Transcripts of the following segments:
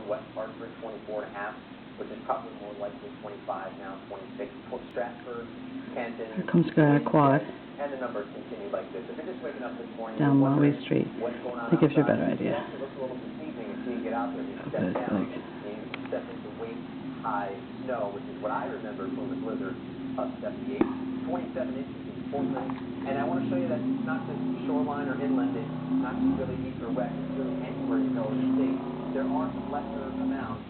west parts are at 24 and a half, which is probably more likely 25 now, 26. Stratford, Canton. Here comes Quad. And the numbers continue like this. If you're just waking up this morning, down Lowry Street. That gives you a better idea. It looks a little confusing until you get out there and you step down and you step into waist-high snow, which is what I remember from the blizzard of 78. 27 inches in Portland. And I want to show you that it's not just shoreline or inland, it's not just really east or west, it's really anywhere you go in the state. There are some lesser amounts.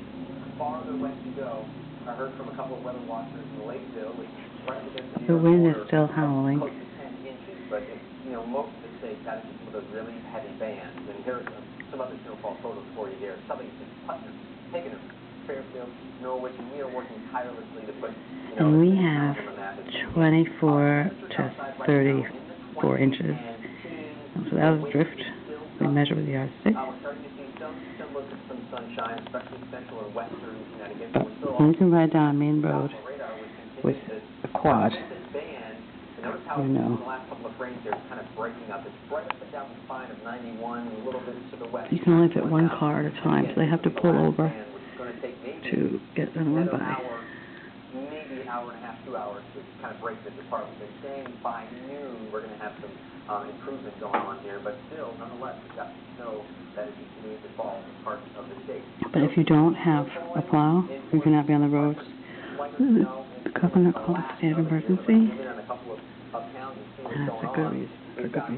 Farther west you go, I heard from a couple of weather watchers in Lakeville, which is right against the wind is still howling. Close to 10 inches, but most of the states have some of those really heavy bands. And here's some other snowfall photos for you here. Southington, Putnam, Pakenham, Fairfield, Norwich, and we are working tirelessly to put, and we have 24 to 34 inches. So that was drift. We measure with the yardstick. And you can ride down a main road with a quad. You know. You can only fit one car at a time, so they have to pull over to get them on by. Maybe an hour and a half, 2 hours to kind of break this apart. We've been saying by noon we're going to have some improvement going on here, but still, nonetheless, we've got snow that is continuing to fall in parts of the state. But if you don't have a plow, you cannot be on the roads. The governor called a state of emergency. And that's a good reason. We've got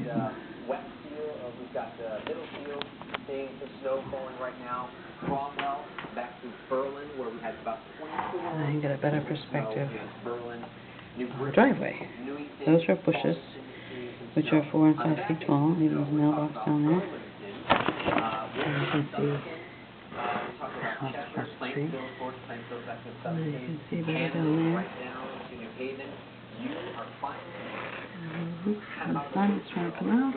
Westfield, we've got Middlefield, seeing some snow falling right now. Cromwell, back to Berlin, where we had about 24. And I can get a better perspective. Driveway. Those are bushes, which are 4 and 5 feet tall. Even there's a mailbox down there. And you can see across the street. And you can see better down there. And the sun is trying to come out.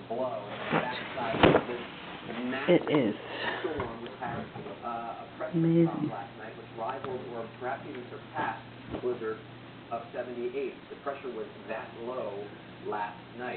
But it is amazing. Or perhaps even surpassed blizzard of 78. The pressure was that low last night.